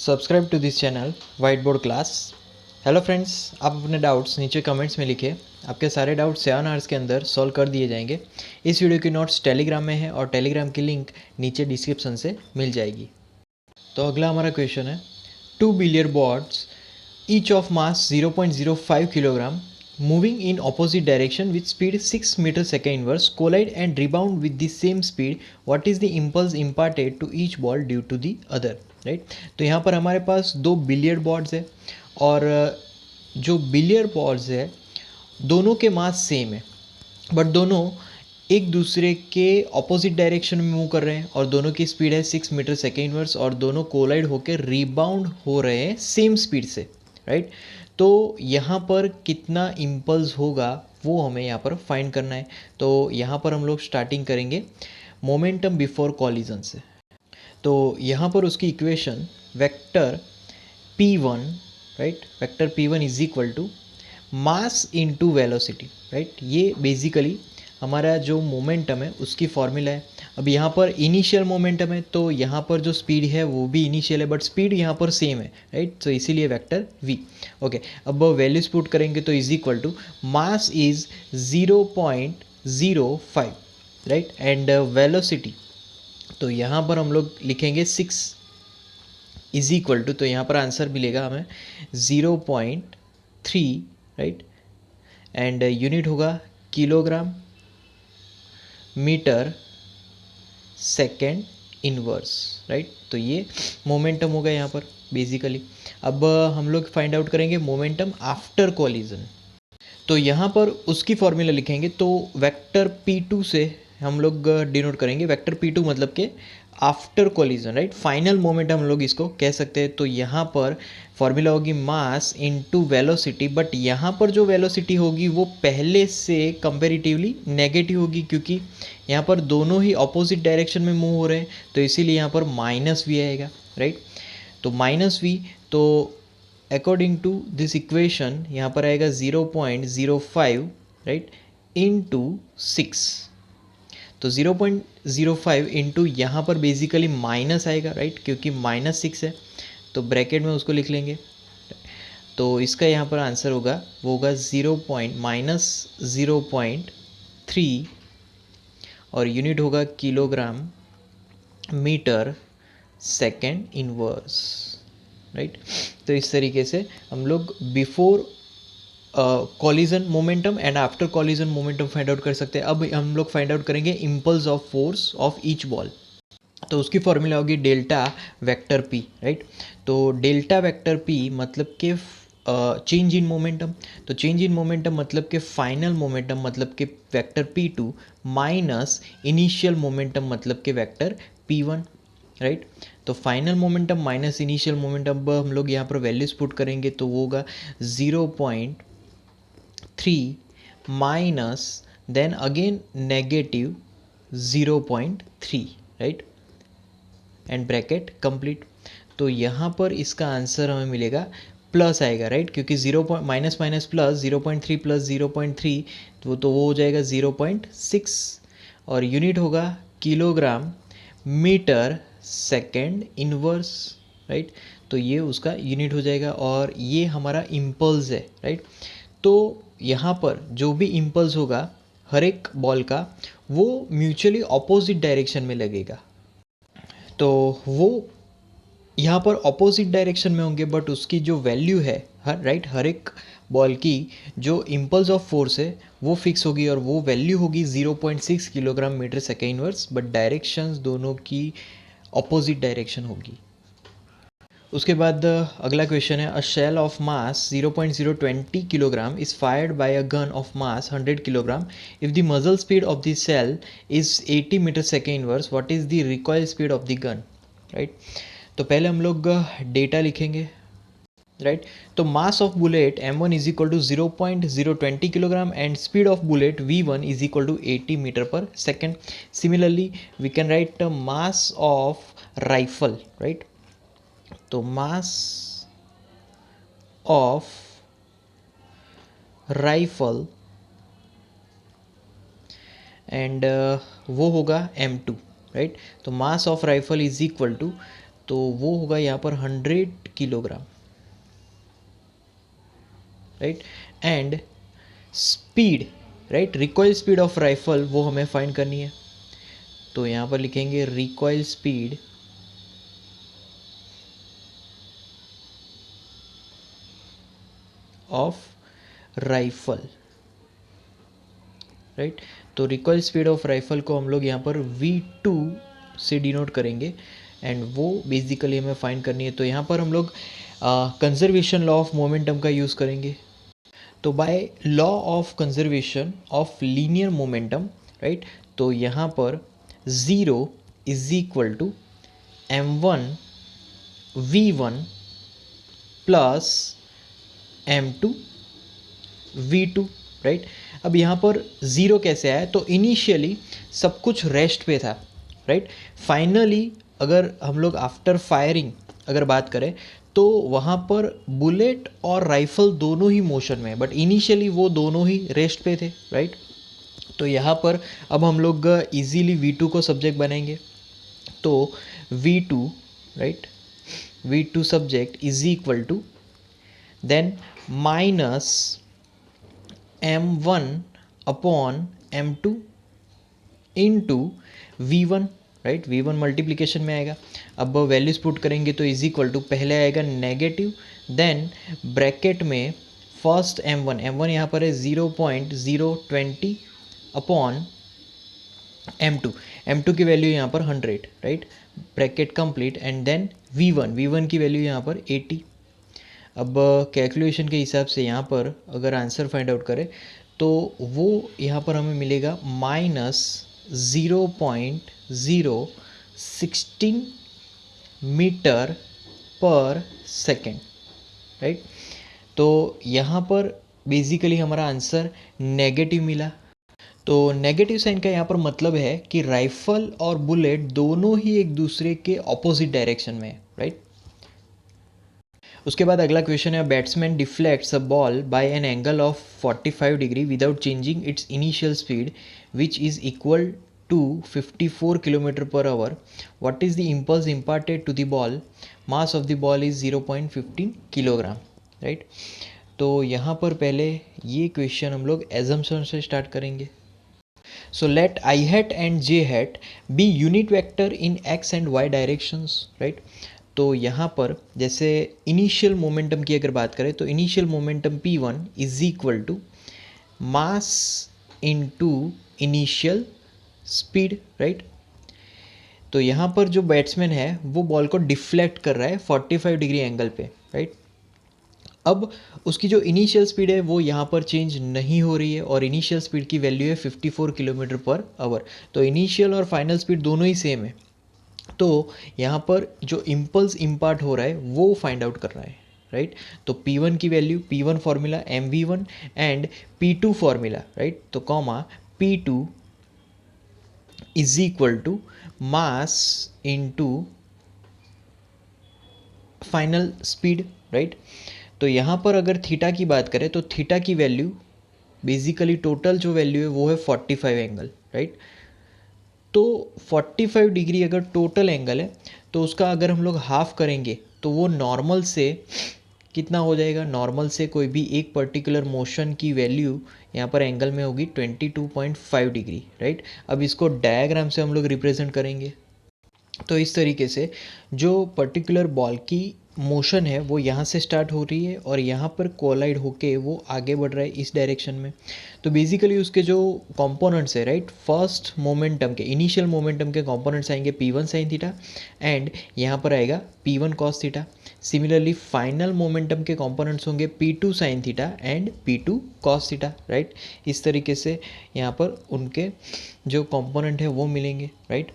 Subscribe to this channel white board class. Hello friends, आप अपने doubts नीचे comments में लिखिए। आपके सारे डाउट्स 7 आवर्स के अंदर सॉल्व कर दिए जाएंगे। इस वीडियो की नोट्स टेलीग्राम में है और टेलीग्राम की लिंक नीचे डिस्क्रिप्शन से मिल जाएगी। तो अगला हमारा क्वेश्चन है, 2 billiard balls each of mass 0.05 kilogram moving in opposite direction with speed 6 meter second inverse collide and rebound with the same speed. What is the impulse imparted to each ball due to the other? Right. तो यहाँ पर हमारे पास दो billiard balls है और जो billiard balls है दोनों के मास सेम है, बट दोनों एक दूसरे के ऑपोजिट डायरेक्शन में मूव कर रहे हैं और दोनों की स्पीड है 6 मीटर सेकेंड इनवर्स और दोनों कोलाइड होकर रिबाउंड हो रहे हैं सेम स्पीड से, राइट। तो यहाँ पर कितना इम्पल्स होगा वो हमें यहाँ पर फाइंड करना है। तो यहाँ पर हम लोग स्टार्टिंग करेंगे मोमेंटम बिफोर कॉलिजन से। तो यहाँ पर उसकी equation vector P1, right, vector P1 is equal to mass into velocity, right. ये बेसिकली हमारा जो मोमेंटम है उसकी फॉर्मूला है। अब यहाँ पर इनिशियल मोमेंटम है तो यहाँ पर जो स्पीड है वो भी इनिशियल है, बट स्पीड यहाँ पर सेम है, राइट। तो इसीलिए वेक्टर v। ओके, अब वैल्यूज पुट करेंगे तो is equal to mass is 0.05, right, and velocity तो यहाँ पर हम लोग लिखेंगे 6 इज इक्वल टू, तो यहाँ पर आंसर मिलेगा हमें 0.3, राइट, एंड यूनिट होगा kilogram metre second inverse, right. तो ये मोमेंटम होगा यहाँ पर बेसिकली। अब हम लोग फाइंड आउट करेंगे मोमेंटम आफ्टर कॉलिजन। तो यहाँ पर उसकी फॉर्मूला लिखेंगे तो वेक्टर P2 से हम लोग डिनोट करेंगे। वेक्टर P2 मतलब कि after collision, right, final momentum हम लोग इसको कह सकते हैं। तो यहाँ पर फॉर्मूला होगी मास इनटू वेलोसिटी, बट यहाँ पर जो वेलोसिटी होगी वो पहले से कंपेरेटिवली नेगेटिव होगी क्योंकि यहाँ पर दोनों ही अपोजिट डायरेक्शन में मूव हो रहे हैं, तो इसीलिए यहाँ पर माइनस वी आएगा, राइट। तो माइनस वी, तो अकॉर्डिंग टू दिस इक्वेशन यहाँ पर आएगा 0.05, राइट, इंटू 6। तो 0.05 इंटू यहाँ पर बेसिकली माइनस आएगा, राइट, क्योंकि -6 है तो ब्रैकेट में उसको लिख लेंगे। तो इसका यहाँ पर आंसर होगा वो होगा -0.3 और यूनिट होगा kilogram metre second inverse, right. तो इस तरीके से हम लोग before collision momentum and after collision momentum find out कर सकते हैं। अब हम लोग फाइंड आउट करेंगे impulse of force of each ball. तो उसकी फॉर्मूला होगी डेल्टा वेक्टर P, राइट। तो डेल्टा वेक्टर P मतलब कि चेंज इन मोमेंटम। तो चेंज इन मोमेंटम मतलब कि फाइनल मोमेंटम मतलब कि vector P2 minus initial momentum मतलब कि वेक्टर P1, राइट। तो final momentum minus initial momentum हम लोग यहाँ पर वैल्यूज पुट करेंगे तो वो होगा 0.3 minus then again negative 0.3, right, and bracket complete. तो यहाँ पर इसका आंसर हमें मिलेगा प्लस आएगा, राइट, क्योंकि माइनस माइनस प्लस 0.3 प्लस 0.3 तो वो हो जाएगा 0.6 और यूनिट होगा kilogram metre second inverse, right. तो ये उसका यूनिट हो जाएगा और ये हमारा इम्पल्स है, राइट। तो यहाँ पर जो भी इम्पल्स होगा हर एक बॉल का वो म्यूचुअली ऑपोजिट डायरेक्शन में लगेगा। तो वो यहाँ पर ऑपोजिट डायरेक्शन में होंगे, बट उसकी जो वैल्यू है राइट, हर एक बॉल की जो इम्पल्स ऑफ फोर्स है वो फिक्स होगी और वो वैल्यू होगी 0.6 kilogram metre second inverse, but directions दोनों की ऑपोजिट डायरेक्शन होगी। उसके बाद अगला क्वेश्चन है, a shell of mass 0.020 kilogram is fired by a gun of mass 100 kilogram if the muzzle speed of the shell is 80 metre second inverse, what is the recoil speed of the gun, right. तो पहले हम लोग data लिखेंगे, right. तो mass of bullet m1 is equal to 0.020 kilogram and speed of bullet v1 is equal to 80 metre per second. Similarly we can write mass of rifle, right. तो mass of rifle and वो होगा m2, right. तो mass of rifle is equal to तो वो होगा यहाँ पर 100 kilogram, right. And speed, right, recoil speed of rifle वो हमें फाइंड करनी है। तो यहाँ पर लिखेंगे recoil speed of rifle, right. तो रिकॉइल स्पीड ऑफ राइफल को हम लोग यहाँ पर V2 से डिनोट करेंगे एंड वो बेसिकली हमें फाइंड करनी है। तो यहाँ पर हम लोग कंजर्वेशन लॉ ऑफ मोमेंटम का यूज़ करेंगे। तो by law of conservation of linear momentum, right, तो यहाँ पर 0 is equal to m1 v1 plus m2 v2, right. अब यहाँ पर ज़ीरो कैसे आया, तो इनिशियली सब कुछ रेस्ट पे था, राइट। फाइनली अगर हम लोग आफ्टर फायरिंग अगर बात करें तो वहाँ पर बुलेट और राइफल दोनों ही मोशन में है, बट इनिशियली वो दोनों ही रेस्ट पे थे, राइट। तो यहाँ पर अब हम लोग इजीली V2 को सब्जेक्ट बनाएंगे। तो V2, right, V2 subject is equal to then minus m1 upon m2 into V1, right. V1 multiplication में आएगा। अब वैल्यूज पुट करेंगे तो इज इक्वल टू पहले आएगा नेगेटिव, देन ब्रैकेट में फर्स्ट m1 यहाँ पर है 0.020 अपॉन m2 की वैल्यू यहाँ पर 100, right, bracket complete, and then V1 की वैल्यू यहाँ पर 80। अब कैलकुलेशन के हिसाब से यहाँ पर अगर आंसर फाइंड आउट करें तो वो यहाँ पर हमें मिलेगा -0.016 मीटर पर सेकेंड, राइट। तो यहाँ पर बेसिकली हमारा आंसर नेगेटिव मिला। तो नेगेटिव साइन का यहाँ पर मतलब है कि राइफल और बुलेट दोनों ही एक दूसरे के ऑपोजिट डायरेक्शन में है, राइट। उसके बाद अगला क्वेश्चन है, batsman deflects a ball by an angle of 45 degree without changing its initial speed which is equal to 54 kilometre per hour. What is the impulse imparted to the ball? Mass of the ball is 0.15 kilogram, right. तो यहाँ पर पहले ये question हम लोग assumption से start करेंगे। So let I hat and j hat be unit vector in x and y directions, right? तो यहाँ पर जैसे इनिशियल मोमेंटम की अगर बात करें तो initial momentum p1 is equal to mass into initial speed, right. तो यहाँ पर जो बैट्समैन है वो बॉल को डिफ्लेक्ट कर रहा है 45 डिग्री एंगल पे, राइट। अब उसकी जो इनिशियल स्पीड है वो यहाँ पर चेंज नहीं हो रही है और इनिशियल स्पीड की वैल्यू है 54 किलोमीटर पर आवर। तो इनिशियल और फाइनल स्पीड दोनों ही सेम है। तो यहाँ पर जो इम्पल्स इम्पार्ट हो रहा है वो फाइंड आउट कर रहा है, राइट। तो P1 की value, P1 formula mv1 and P2 formula, right. तो comma P2 is equal to mass into final speed, right. तो यहाँ पर अगर थीटा की बात करें तो थीटा की वैल्यू बेसिकली टोटल जो वैल्यू है वो है 45 एंगल, राइट। तो 45 डिग्री अगर टोटल एंगल है तो उसका अगर हम लोग हाफ करेंगे तो वो नॉर्मल से कितना हो जाएगा? नॉर्मल से कोई भी एक पर्टिकुलर मोशन की वैल्यू यहाँ पर एंगल में होगी 22.5 डिग्री, राइट। अब इसको डायग्राम से हम लोग रिप्रेजेंट करेंगे। तो इस तरीके से जो पर्टिकुलर बॉल की मोशन है वो यहाँ से स्टार्ट हो रही है और यहाँ पर कोलाइड होके वो आगे बढ़ रहा है इस डायरेक्शन में। तो बेसिकली उसके जो कंपोनेंट्स है, राइट, फर्स्ट मोमेंटम के इनिशियल मोमेंटम के कंपोनेंट्स आएंगे P1 साइन थीटा एंड यहाँ पर आएगा P1 cos theta. Similarly final momentum के कंपोनेंट्स होंगे P2 sine theta and P2 cos theta, right. इस तरीके से यहाँ पर उनके जो कंपोनेंट है वो मिलेंगे, राइट।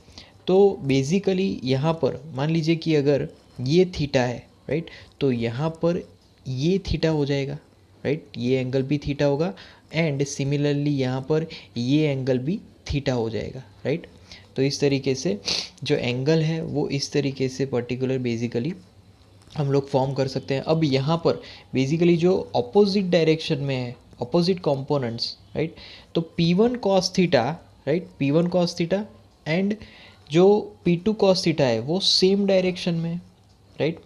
तो बेसिकली यहाँ पर मान लीजिए कि अगर ये थीटा है, राइट, तो यहाँ पर ये थीटा हो जाएगा, राइट, ये एंगल भी थीटा होगा एंड सिमिलरली यहाँ पर ये एंगल भी थीटा हो जाएगा, राइट। तो इस तरीके से जो एंगल है वो इस तरीके से पर्टिकुलर बेसिकली हम लोग फॉर्म कर सकते हैं। अब यहाँ पर बेसिकली जो अपोजिट डायरेक्शन में है, अपोजिट कंपोनेंट्स, राइट, तो P1 cos theta, right, P1 cos theta and जो P2 cos थीटा है वो सेम डायरेक्शन में है, right.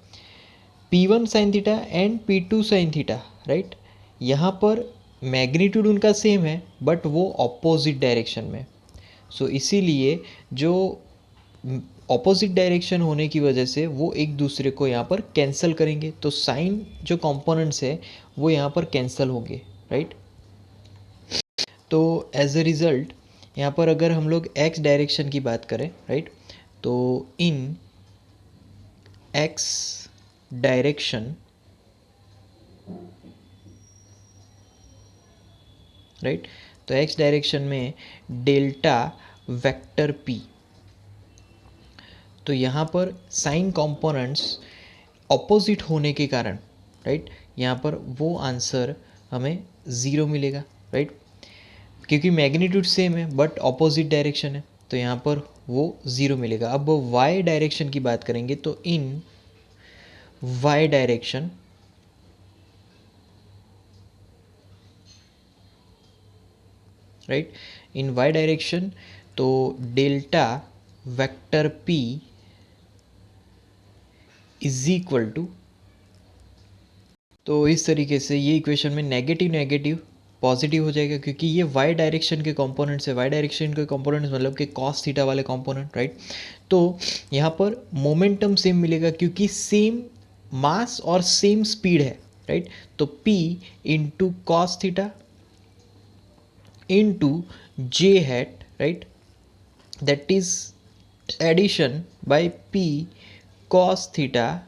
P1 sine theta and P2 sine theta, right. यहाँ पर मैग्नीट्यूड उनका सेम है बट वो ऑपोजिट डायरेक्शन में। सो इसीलिए जो ऑपोजिट डायरेक्शन होने की वजह से वो एक दूसरे को यहाँ पर कैंसिल करेंगे, तो साइन जो कंपोनेंट्स है वो यहाँ पर कैंसिल होंगे, राइट। तो एज अ रिज़ल्ट यहाँ पर अगर हम लोग एक्स डायरेक्शन की बात करें, राइट, तो इन एक्स डायरेक्शन, राइट, तो एक्स डायरेक्शन में डेल्टा वेक्टर पी, तो यहाँ पर साइन कंपोनेंट्स ऑपोजिट होने के कारण, राइट, यहाँ पर वो आंसर हमें ज़ीरो मिलेगा, राइट, क्योंकि मैग्नीट्यूड सेम है बट ऑपोजिट डायरेक्शन है, तो यहाँ पर वो ज़ीरो मिलेगा। अब वाई डायरेक्शन की बात करेंगे तो in Y direction, right, in Y direction तो delta vector P is equal to, तो इस तरीके से ये इक्वेशन में नेगेटिव नेगेटिव पॉजिटिव हो जाएगा, क्योंकि ये वाई डायरेक्शन के कंपोनेंट्स है। वाई डायरेक्शन के कंपोनेंट्स मतलब कि कॉस थीटा वाले कंपोनेंट, राइट। तो यहाँ पर मोमेंटम सेम मिलेगा क्योंकि सेम मास और सेम स्पीड है, राइट। तो P into cos theta into J hat, right, that is addition by P cos theta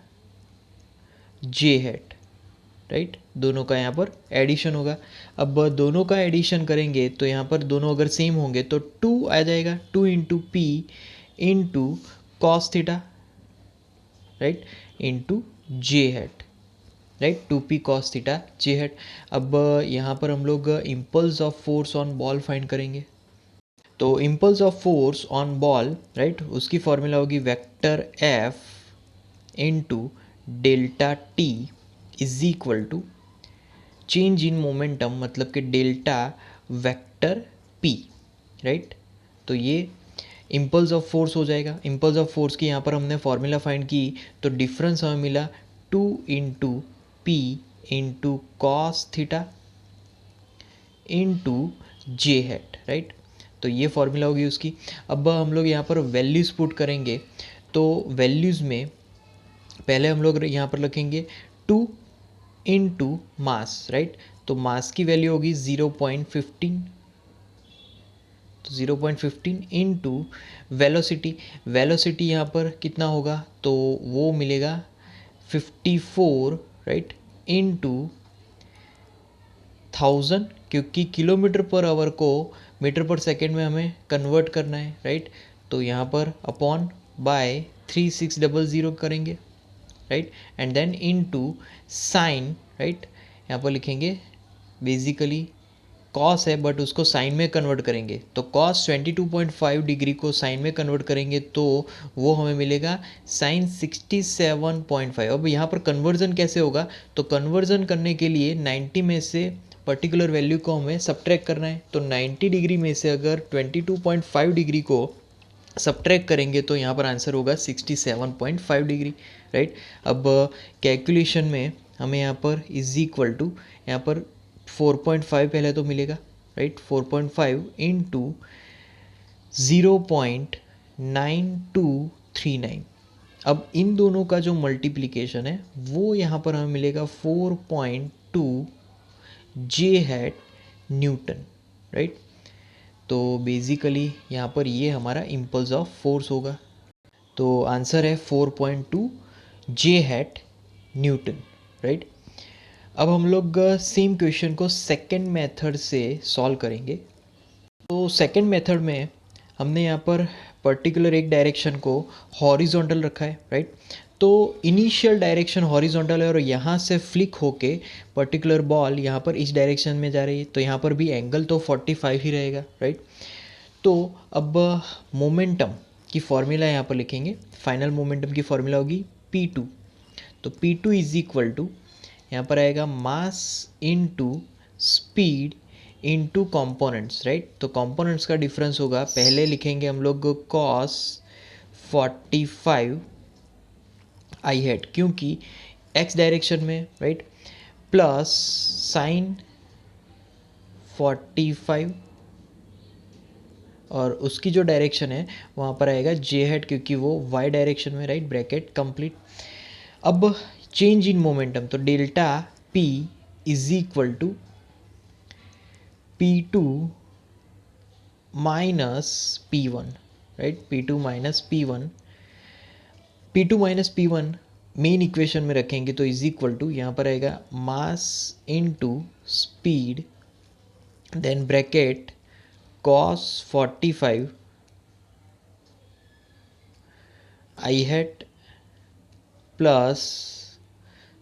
J hat, right, दोनों का यहाँ पर एडिशन होगा। अब दोनों का एडिशन करेंगे तो यहाँ पर दोनों अगर सेम होंगे तो 2 आ जाएगा, 2 into P into cos theta, right, into J hat, right, 2p cos theta J hat. अब यहाँ पर हम लोग impulse of force on ball find करेंगे। तो impulse of force on ball, right, उसकी फॉर्मूला होगी vector F into delta T is equal to change in momentum, मतलब कि डेल्टा वेक्टर पी, राइट। तो ये इम्पल्स ऑफ फोर्स हो जाएगा। इम्पल्स ऑफ फोर्स की यहाँ पर हमने फॉर्मूला फाइंड की तो डिफरेंस हमें मिला 2 into P into cos theta into J hat, right. तो ये फॉर्मूला होगी उसकी। अब हम लोग यहाँ पर वैल्यूज़ पुट करेंगे, तो वैल्यूज़ में पहले हम लोग यहाँ पर लिखेंगे 2 इंटू मास, राइट, तो मास की वैल्यू होगी 0.15, तो 0.15 इंटू वेलोसिटी, वेलोसिटी यहाँ पर कितना होगा तो वो मिलेगा 54, राइट, इंटू 1000, क्योंकि किलोमीटर पर आवर को मीटर पर सेकेंड में हमें कन्वर्ट करना है, राइट। तो यहाँ पर अपॉन बाय 3600 करेंगे, right, and then into sine, right, यहाँ पर लिखेंगे बेसिकली कॉस है बट उसको साइन में कन्वर्ट करेंगे, तो कॉस 22.5 डिग्री को साइन में कन्वर्ट करेंगे तो वो हमें मिलेगा साइन 67.5। अब यहाँ पर कन्वर्जन कैसे होगा, तो कन्वर्जन करने के लिए 90 में से पर्टिकुलर वैल्यू को हमें सब्ट्रैक्ट करना है, तो 90 डिग्री में से अगर 22.5 डिग्री को सब्ट्रैक्ट करेंगे तो यहाँ पर आंसर होगा 67.5 डिग्री, राइट। अब कैलकुलेशन में हमें यहाँ पर इज इक्वल टू, यहाँ पर 4.5 पहले तो मिलेगा, राइट, 4.5 इंटू 0.9239। अब इन दोनों का जो मल्टीप्लिकेशन है वो यहाँ पर हमें मिलेगा 4.2 जे हैट न्यूटन, राइट। तो बेसिकली यहाँ पर ये हमारा इम्पल्स ऑफ फोर्स होगा, तो आंसर है 4.2 जे हैट न्यूटन, राइट। अब हम लोग सेम क्वेश्चन को सेकंड मेथड से सॉल्व करेंगे। तो सेकंड मेथड में हमने यहाँ पर पर्टिकुलर एक डायरेक्शन को हॉरिजॉन्टल रखा है, राइट। तो इनिशियल डायरेक्शन हॉरिजॉन्टल है और यहाँ से फ्लिक होके पर्टिकुलर बॉल यहाँ पर इस डायरेक्शन में जा रही है, तो यहाँ पर भी एंगल तो 45 ही रहेगा, राइट। तो अब मोमेंटम की फॉर्मूला यहाँ पर लिखेंगे, फाइनल मोमेंटम की फॉर्मूला होगी P2, तो P2 इज इक्वल टू यहाँ पर आएगा mass into speed into components, right. तो कंपोनेंट्स का डिफरेंस होगा, पहले लिखेंगे हम लोग कॉस 45 आई हैट, क्योंकि एक्स डायरेक्शन में, राइट, प्लस साइन 45 और उसकी जो डायरेक्शन है वहाँ पर आएगा जे हैट, क्योंकि वो वाई डायरेक्शन में, राइट, ब्रैकेट कंप्लीट। अब चेंज इन मोमेंटम, तो delta P is equal to P2 minus P1, right, P2 minus P1, P2 minus P1 main equation में रखेंगे तो इज इक्वल टू, यहाँ पर आएगा mass into speed, then bracket cos 45 I hat plus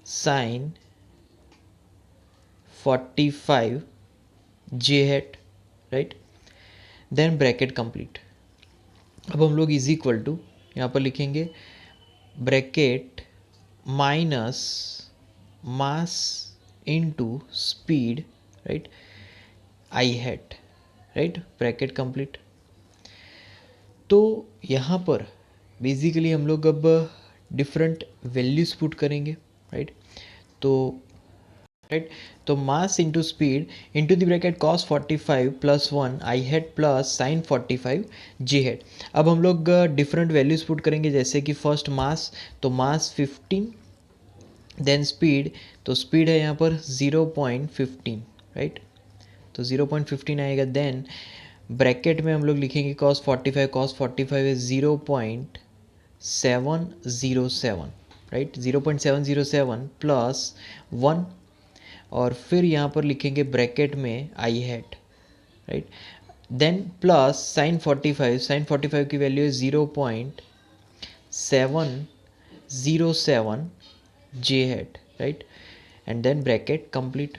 sine 45 J hat, right, then bracket complete. अब हम लोग is equal to यहाँ पर लिखेंगे bracket minus mass into speed, right, आई हैट, राइट, ब्रैकेट कंप्लीट। तो यहाँ पर बेसिकली हम लोग अब डिफरेंट वैल्यूज पुट करेंगे, राइट, तो mass into speed into the bracket cos 45 plus 1 I hat plus sine 45 J hat. अब हम लोग डिफरेंट वैल्यूज पुट करेंगे, जैसे कि फर्स्ट मास, तो मास 15, देन स्पीड, तो स्पीड है यहाँ पर 0.15, राइट, तो 0.15 आएगा। देन ब्रैकेट में हम लोग लिखेंगे cos 45 है 0.707, राइट, 0.707 प्लस 1, और फिर यहाँ पर लिखेंगे ब्रैकेट में I hat, right, then plus sine 45 की वैल्यू है 0.707 J hat, right, and then bracket complete.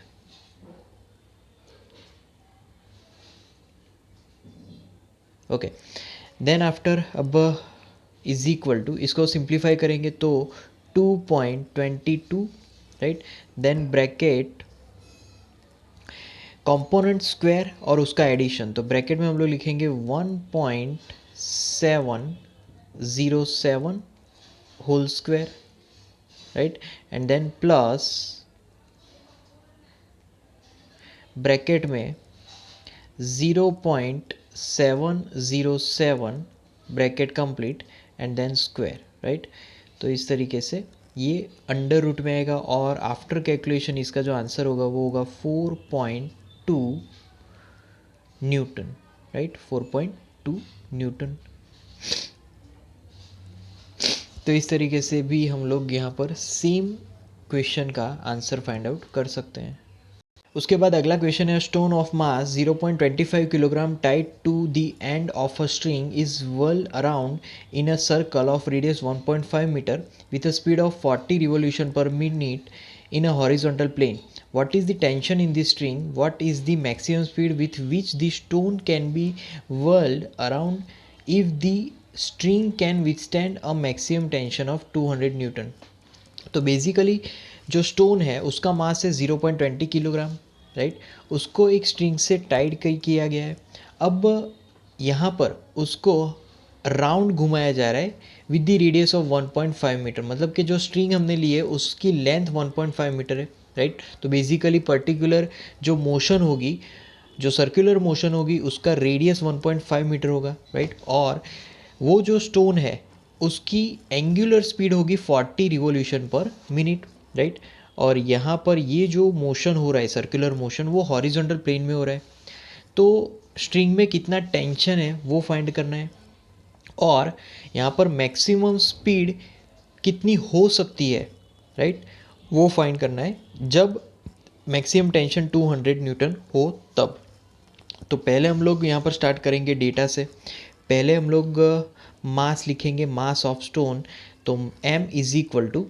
Okay, then after अब इज इक्वल टू, इसको सिंप्लीफाई करेंगे तो 2.22, right, then bracket component square और उसका एडिशन, तो ब्रैकेट में हम लोग लिखेंगे 1.707 whole square, right, and then plus bracket में 0.707 bracket complete and then square, right. तो इस तरीके से ये अंडर रूट में आएगा और आफ्टर कैलकुलेशन इसका जो आंसर होगा वो होगा 4.2 न्यूटन, राइट, 4.2 न्यूटन। तो इस तरीके से भी हम लोग यहाँ पर सेम क्वेश्चन का आंसर फाइंड आउट कर सकते हैं। उसके बाद अगला क्वेश्चन है, stone of mass 0.25 kilogram tied to the end of a string is whirled around in a circle of radius 1.5 metre with a speed of 40 revolution per minute in a horizontal plane. What is the tension in the string? What is the maximum speed with which the stone can be whirled around if the string can withstand a maximum tension of 200 Newton? तो basically जो stone है उसका मास है 0.20 kilogram, right, उसको एक string से Tide किया गया है। अब यहाँ पर उसको राउंड घुमाया जा रहा है with the radius of 1.5 metre, मतलब कि जो स्ट्रिंग हमने ली है उसकी लेंथ 1.5 मीटर है, राइट। तो बेसिकली पर्टिकुलर जो मोशन होगी, जो सर्कुलर मोशन होगी उसका रेडियस 1.5 मीटर होगा, राइट, और वो जो स्टोन है उसकी एंगुलर स्पीड होगी 40 रिवोल्यूशन पर मिनट, राइट, और यहाँ पर ये जो मोशन हो रहा है सर्कुलर मोशन वो हॉरिजॉन्टल प्लेन में हो रहा है। तो स्ट्रिंग में कितना टेंशन है वो फाइंड करना है और यहाँ पर मैक्सिमम स्पीड कितनी हो सकती है, राइट, वो फाइंड करना है जब मैक्सिमम टेंशन 200 न्यूटन हो तब। तो पहले हम लोग यहाँ पर स्टार्ट करेंगे डेटा से। पहले हम लोग मास लिखेंगे, मास ऑफ स्टोन, तो m इज इक्वल टू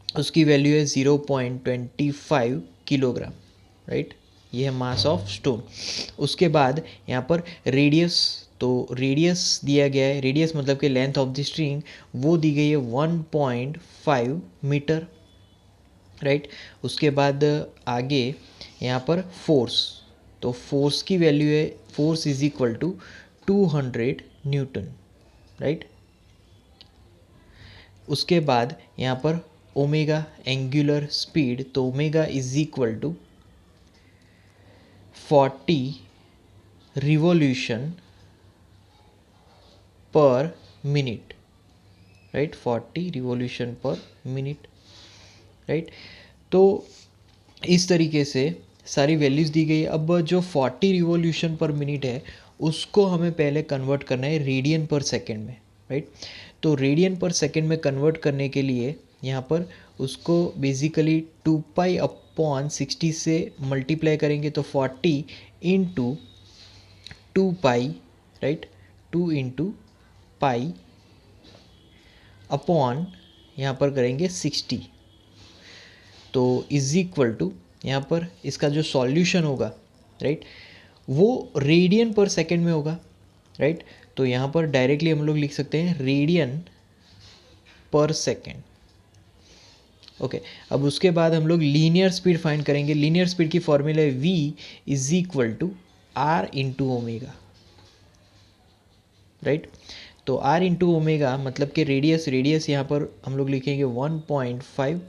उसकी वैल्यू है 0.25 किलोग्राम, राइट, ये है मास ऑफ स्टोन। उसके बाद यहाँ पर रेडियस, तो रेडियस दिया गया है, रेडियस मतलब कि लेंथ ऑफ द स्ट्रिंग वो दी गई है 1.5 मीटर, राइट। उसके बाद आगे यहाँ पर फोर्स, तो फोर्स की वैल्यू है, force is equal to 200 newton, right. उसके बाद यहाँ पर ओमेगा एंगुलर स्पीड, तो omega is equal to 40 revolution per minute, right, 40 revolution per minute, right. तो इस तरीके से सारी वैल्यूज़ दी गई है। अब जो 40 रिवॉल्यूशन पर मिनट है उसको हमें पहले कन्वर्ट करना है रेडियन पर सेकेंड में, राइट। तो रेडियन पर सेकेंड में कन्वर्ट करने के लिए यहाँ पर उसको बेसिकली 2π/60 से मल्टीप्लाई करेंगे, तो 40 into 2π, right, 2 into pi upon यहाँ पर करेंगे 60, तो इज इक्वल टू यहाँ पर इसका जो सॉल्यूशन होगा, राइट, वो रेडियन पर सेकेंड में होगा, राइट। तो यहाँ पर डायरेक्टली हम लोग लिख सकते हैं रेडियन पर सेकेंड। ओके, अब उसके बाद हम लोग लीनियर स्पीड फाइंड करेंगे। लीनियर स्पीड की फॉर्मूला है v is equal to R into omega, right. तो r इंटू ओमेगा मतलब कि रेडियस यहाँ पर हम लोग लिखेंगे 1.5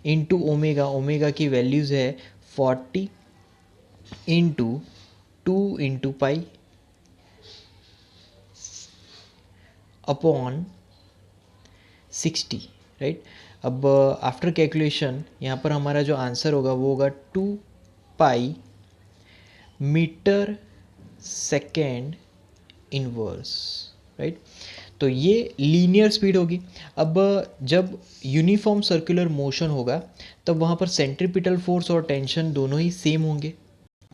इंटू ओमेगा, ओमेगा की वैल्यूज़ है 40 into 2 into pi upon 60, right. अब आफ्टर कैलकुलेशन यहाँ पर हमारा जो आंसर होगा वो होगा 2 pi metre second inverse, right. तो ये लीनियर स्पीड होगी। अब जब यूनिफॉर्म सर्कुलर मोशन होगा तब वहाँ पर सेंट्रीपिटल फोर्स और टेंशन दोनों ही सेम होंगे,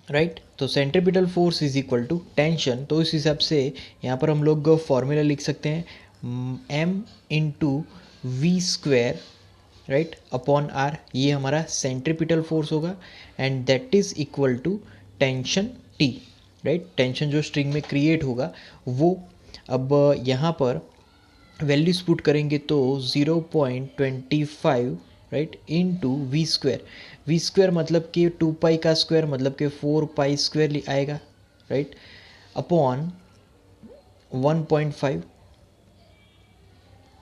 राइट। तो centripetal force is equal to tension, तो इस हिसाब से यहाँ पर हम लोग फॉर्मूला लिख सकते हैं m into V square, right, upon R. ये हमारा सेंट्रीपिटल फोर्स होगा and that is equal to tension T, right. Tension जो स्ट्रिंग में क्रिएट होगा वो, अब यहाँ पर वैल्यूज पुट करेंगे तो 0.25, right, into V square. V square मतलब कि 2π का स्क्वायर मतलब कि 4π स्क्वायर आएगा, right, upon 1.5,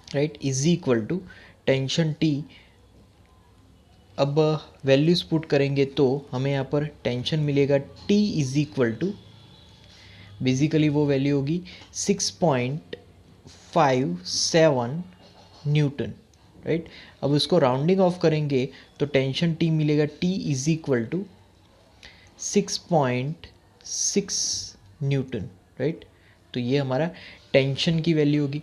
right, is equal to tension T। अब वैल्यूज पुट करेंगे तो हमें यहाँ पर टेंशन मिलेगा T is equal to, basically वो वैल्यू होगी 6.57 न्यूटन, राइट। अब उसको राउंडिंग ऑफ करेंगे तो टेंशन T मिलेगा T is equal to 6.6 newton, right. तो ये हमारा टेंशन की वैल्यू होगी।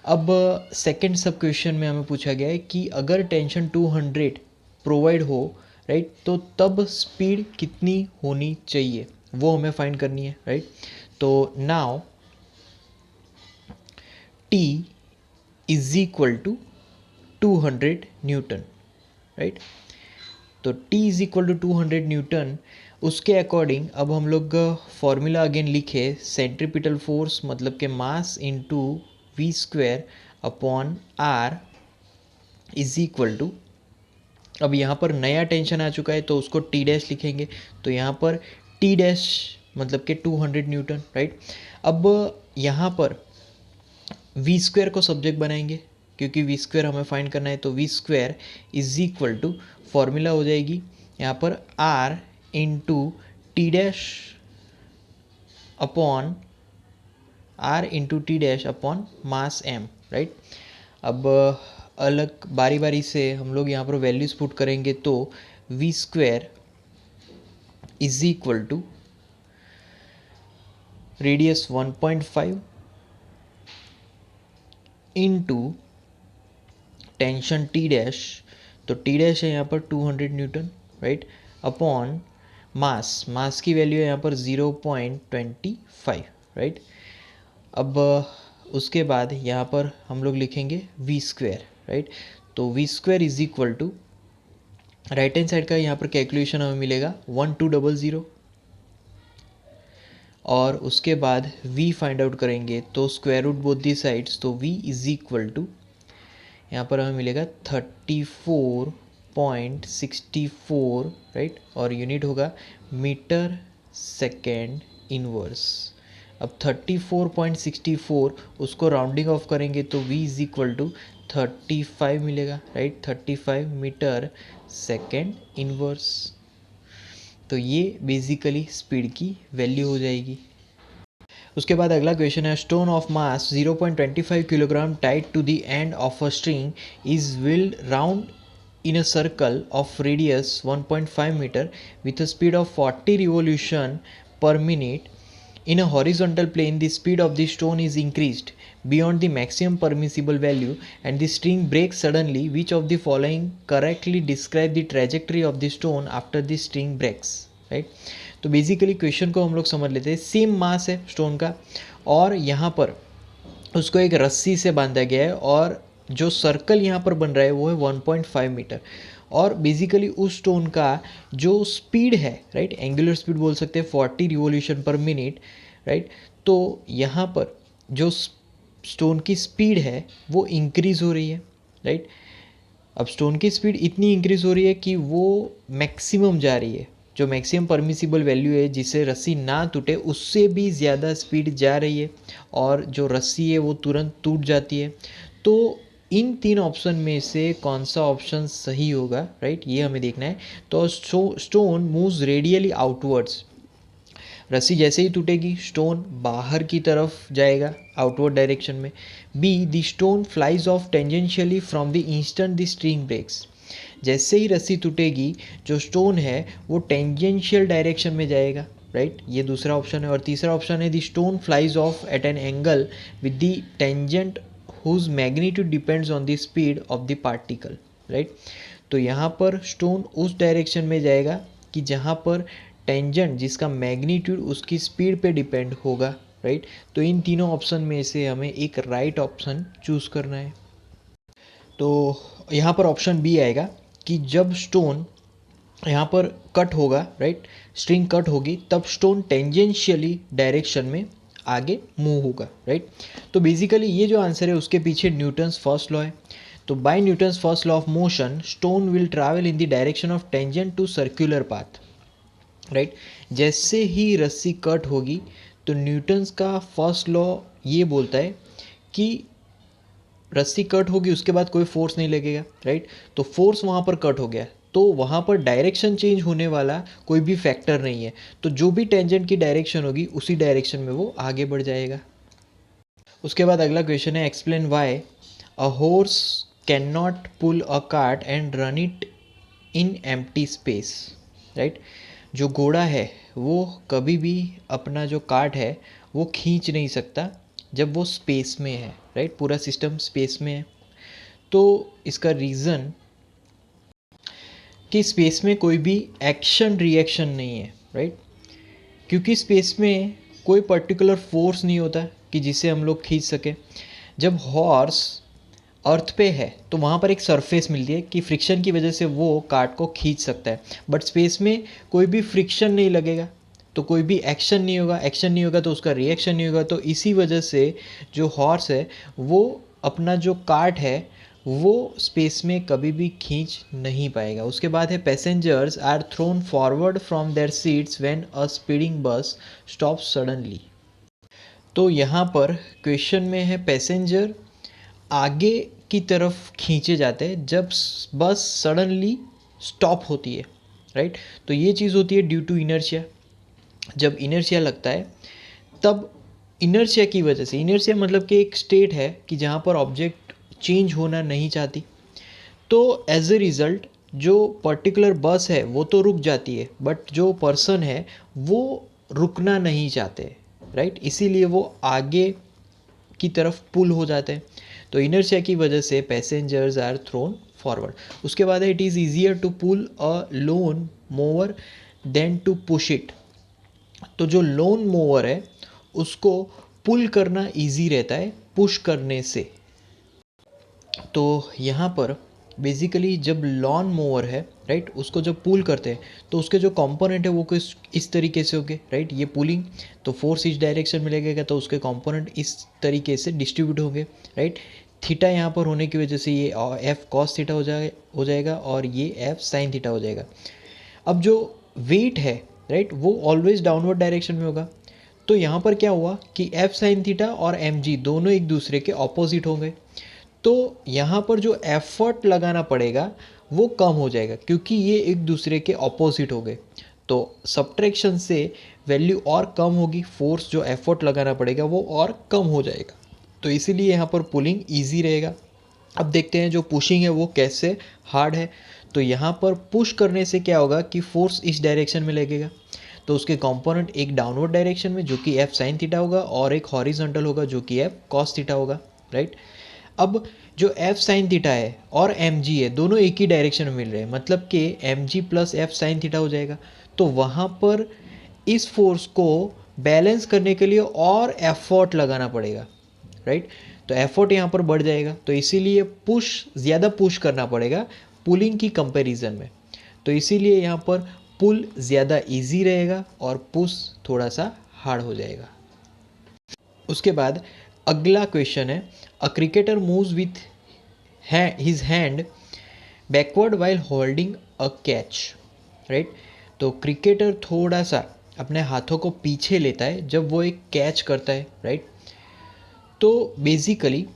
अब सेकंड सब क्वेश्चन में हमें पूछा गया है कि अगर टेंशन 200 प्रोवाइड हो, राइट, तो तब स्पीड कितनी होनी चाहिए वो हमें फाइंड करनी है, राइट। तो now T is equal to 200 newton, right. तो T is equal to 200 newton, उसके अकॉर्डिंग अब हम लोग फॉर्मूला अगेन लिखे, सेंट्रीपिटल फोर्स मतलब के mass into V square upon R is equal to, अब यहाँ पर नया टेंशन आ चुका है तो उसको T डैश लिखेंगे, तो यहाँ पर T डैश मतलब के 200 न्यूटन, राइट। अब यहाँ पर वी स्क्वायर को सब्जेक्ट बनाएंगे क्योंकि वी स्क्वायर हमें फाइंड करना है, तो V square is equal to formula हो जाएगी यहाँ पर R into T dash upon R into T dash upon mass M, right. अब अलग बारी बारी से हम लोग यहाँ पर वैल्यूज पुट करेंगे तो V square is equal to radius 1.5 into tension T dash, तो T डैश है यहाँ पर 200 न्यूटन, राइट, अपॉन मास की वैल्यू है यहाँ पर 0.25, राइट। अब उसके बाद यहाँ पर हम लोग लिखेंगे वी स्क्वायर, राइट। तो V square is equal to, right hand side का यहाँ पर कैलकुलेशन हमें मिलेगा 1200 और उसके बाद v फाइंड आउट करेंगे तो square root both the sides, तो v इज इक्वल टू यहाँ पर हमें मिलेगा 34.64, राइट, और यूनिट होगा मीटर सेकेंड इनवर्स। अब 34.64 उसको राउंडिंग ऑफ करेंगे तो v इज इक्वल टू 35 मिलेगा, राइट, 35 मीटर सेकेंड इनवर्स। तो ये बेसिकली स्पीड की वैल्यू हो जाएगी। उसके बाद अगला क्वेश्चन है, stone of mass 0.25 kilogram tied to the end of a string is whirled round in a circle of radius 1.5 meter with a speed of 40 revolution per minute. In a horizontal plane, the speed of the stone is increased beyond the maximum permissible value and the string breaks suddenly. Which of the following correctly describe the trajectory of the stone after the string breaks? Right? तो basically question को हम लोग समझ लेते हैं। Same mass है stone का और यहाँ पर उसको एक रस्सी से बांधा गया है और जो सर्कल यहाँ पर बन रहा है वो है 1.5 मीटर। और बेसिकली उस स्टोन का जो स्पीड है, राइट, एंगुलर स्पीड बोल सकते हैं 40 रिवोल्यूशन पर मिनट, राइट। तो यहाँ पर जो स्टोन की स्पीड है वो इंक्रीज हो रही है, राइट। अब स्टोन की स्पीड इतनी इंक्रीज हो रही है कि वो मैक्सिमम जा रही है, जो मैक्सिमम परमिसिबल वैल्यू है जिससे रस्सी ना टूटे उससे भी ज़्यादा स्पीड जा रही है और जो रस्सी है वो तुरंत टूट जाती है। तो इन तीन ऑप्शन में से कौन सा ऑप्शन सही होगा, राइट, ये हमें देखना है। तो स्टोन मूव्स रेडियली आउटवर्ड्स, रस्सी जैसे ही टूटेगी स्टोन बाहर की तरफ जाएगा आउटवर्ड डायरेक्शन में। B, the stone flies off tangentially from the instant the string breaks, जैसे ही रस्सी टूटेगी जो स्टोन है वो टेंजेंशियल डायरेक्शन में जाएगा, राइट, ये दूसरा ऑप्शन है। और तीसरा ऑप्शन है the stone flies off at an angle with the tangent whose magnitude depends on the speed of the particle, right. तो यहाँ पर स्टोन उस डायरेक्शन में जाएगा कि जहाँ पर टेंजेंट जिसका मैग्नीट्यूड उसकी स्पीड पे डिपेंड होगा, राइट। तो इन तीनों ऑप्शन में से हमें एक राइट ऑप्शन चूज़ करना है। तो यहाँ पर ऑप्शन बी आएगा कि जब स्टोन यहाँ पर कट होगा, राइट, स्ट्रिंग कट होगी तब स्टोन टेंजेंशियली डायरेक्शन में आगे मूव होगा, राइट। तो बेसिकली ये जो आंसर है उसके पीछे न्यूटन्स फर्स्ट लॉ है। तो by Newton's first law of motion stone will travel in the direction of tangent to circular path, right. जैसे ही रस्सी कट होगी तो न्यूटन्स का फर्स्ट लॉ ये बोलता है कि रस्सी कट होगी उसके बाद कोई फोर्स नहीं लगेगा, राइट। तो फोर्स वहाँ पर कट हो गया तो वहाँ पर डायरेक्शन चेंज होने वाला कोई भी फैक्टर नहीं है। तो जो भी टेंजेंट की डायरेक्शन होगी उसी डायरेक्शन में वो आगे बढ़ जाएगा। उसके बाद अगला क्वेश्चन है, explain why a horse can not pull a cart and run it in empty space, right. जो घोड़ा है वो कभी भी अपना जो कार्ट है वो खींच नहीं सकता जब वो स्पेस में है, राइट, पूरा सिस्टम स्पेस में है। तो इसका रीज़न कि स्पेस में कोई भी एक्शन रिएक्शन नहीं है, राइट, क्योंकि स्पेस में कोई पर्टिकुलर फोर्स नहीं होता कि जिसे हम लोग खींच सकें। जब हॉर्स अर्थ पे है तो वहाँ पर एक सरफेस मिलती है कि फ्रिक्शन की वजह से वो कार्ट को खींच सकता है, बट स्पेस में कोई भी फ्रिक्शन नहीं लगेगा तो कोई भी एक्शन नहीं होगा, एक्शन नहीं होगा तो उसका रिएक्शन नहीं होगा। तो इसी वजह से जो हॉर्स है वो अपना जो कार्ट है वो स्पेस में कभी भी खींच नहीं पाएगा। उसके बाद है, passengers are thrown forward from their seats when a speeding bus stop suddenly. तो यहाँ पर क्वेश्चन में है पैसेंजर आगे की तरफ खींचे जाते हैं जब बस सडनली स्टॉप होती है, राइट। तो ये चीज़ होती है ड्यू टू इनर्शिया। जब इनर्शिया लगता है तब इनर्शिया की वजह से, इनर्शिया मतलब कि एक स्टेट है कि जहाँ पर ऑब्जेक्ट चेंज होना नहीं चाहती, तो एज ए रिज़ल्ट जो पर्टिकुलर बस है वो तो रुक जाती है बट जो पर्सन है वो रुकना नहीं चाहते, राइट, इसीलिए वो आगे की तरफ पुल हो जाते हैं। तो इनर्शिया की वजह से पैसेंजर्स आर थ्रोन फॉरवर्ड। उसके बाद है, it is easier to pull a lawn mower than to push it. तो जो लोन मोवर है उसको पुल करना इजी रहता है पुश करने से। तो यहाँ पर बेसिकली जब लॉन मोवर है, राइट, उसको जब पुल करते हैं तो उसके जो कंपोनेंट है वो कुछ इस तरीके से होंगे, राइट, ये पुलिंग तो फोर्स इस डायरेक्शन में लगेगा तो उसके कंपोनेंट इस तरीके से डिस्ट्रीब्यूट होंगे, राइट। थीटा यहाँ पर होने की वजह से ये एफ कॉस थीटा हो जाएगा और ये एफ साइन थीटा हो जाएगा। अब जो वेट है, राइट, वो ऑलवेज डाउनवर्ड डायरेक्शन में होगा। तो यहाँ पर क्या हुआ कि एफ साइन थीटा और एम जी दोनों एक दूसरे के ऑपोजिट हो गए। तो यहाँ पर जो एफर्ट लगाना पड़ेगा वो कम हो जाएगा, क्योंकि ये एक दूसरे के ऑपोजिट हो गए। तो सब्ट्रैक्शन से वैल्यू और कम होगी, फोर्स जो एफर्ट लगाना पड़ेगा वो और कम हो जाएगा। तो इसीलिए यहाँ पर पुलिंग ईजी रहेगा। अब देखते हैं जो पुशिंग है वो कैसे हार्ड है। तो यहाँ पर पुश करने से क्या होगा कि फोर्स इस डायरेक्शन में लगेगा, तो उसके कंपोनेंट एक डाउनवर्ड डायरेक्शन में जो कि एफ साइन थीटा होगा, और एक हॉरिजॉन्टल होगा जो कि एफ कॉस थीटा होगा, राइट। अब जो एफ साइन थीटा है और एम जी है, दोनों एक ही डायरेक्शन में मिल रहे हैं, मतलब कि M G plus F sine theta हो जाएगा। तो वहाँ पर इस फोर्स को बैलेंस करने के लिए और एफर्ट लगाना पड़ेगा, राइट। तो एफर्ट यहाँ पर बढ़ जाएगा, तो इसीलिए ज़्यादा पुश करना पड़ेगा पुलिंग की कंपैरिजन में। तो इसीलिए यहाँ पर पुल ज़्यादा इजी रहेगा और पुश थोड़ा सा हार्ड हो जाएगा। उसके बाद अगला क्वेश्चन है, a cricketer moves with his hand backward while holding a catch, right. तो क्रिकेटर थोड़ा सा अपने हाथों को पीछे लेता है जब वो एक कैच करता है, राइट। तो बेसिकली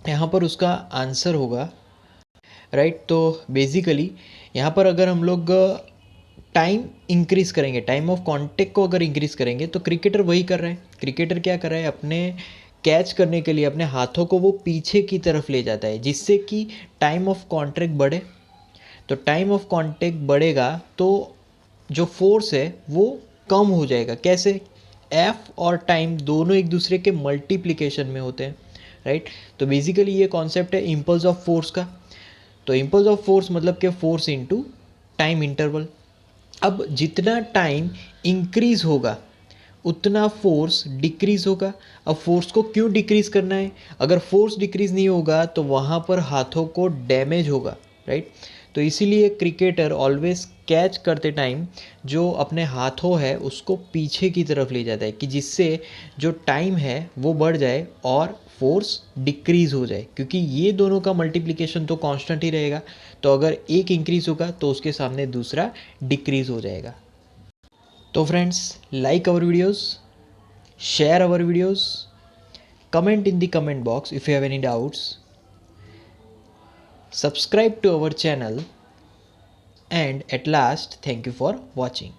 यहाँ पर उसका आंसर होगा, राइट। तो बेसिकली यहाँ पर अगर हम लोग टाइम इंक्रीज़ करेंगे, टाइम ऑफ कांटेक्ट को अगर इंक्रीज़ करेंगे, तो क्रिकेटर वही कर रहा है। क्रिकेटर क्या कर रहा है, अपने कैच करने के लिए अपने हाथों को वो पीछे की तरफ ले जाता है, जिससे कि टाइम ऑफ कांटेक्ट बढ़े। तो टाइम ऑफ कांटेक्ट बढ़ेगा तो जो फोर्स है वो कम हो जाएगा। कैसे? एफ और टाइम दोनों एक दूसरे के मल्टीप्लिकेशन में होते हैं, राइट। तो बेसिकली ये कॉन्सेप्ट है इम्पल्स ऑफ फोर्स का। तो इम्पल्स ऑफ फोर्स मतलब कि फोर्स इनटू टाइम इंटरवल। अब जितना टाइम इंक्रीज होगा उतना फोर्स डिक्रीज होगा। अब फोर्स को क्यों डिक्रीज करना है? अगर फोर्स डिक्रीज नहीं होगा तो वहाँ पर हाथों को डैमेज होगा, राइट। तो इसीलिए क्रिकेटर ऑलवेज कैच करते टाइम जो अपने हाथों है उसको पीछे की तरफ ले जाता है, कि जिससे जो टाइम है वो बढ़ जाए और फोर्स डिक्रीज़ हो जाए, क्योंकि ये दोनों का मल्टीप्लिकेशन तो कांस्टेंट ही रहेगा। तो अगर एक इंक्रीज़ होगा तो उसके सामने दूसरा डिक्रीज़ हो जाएगा। तो friends, like our videos, share our videos, comment in the comment box if you have any doubts, subscribe to our channel, and at last thank you for watching.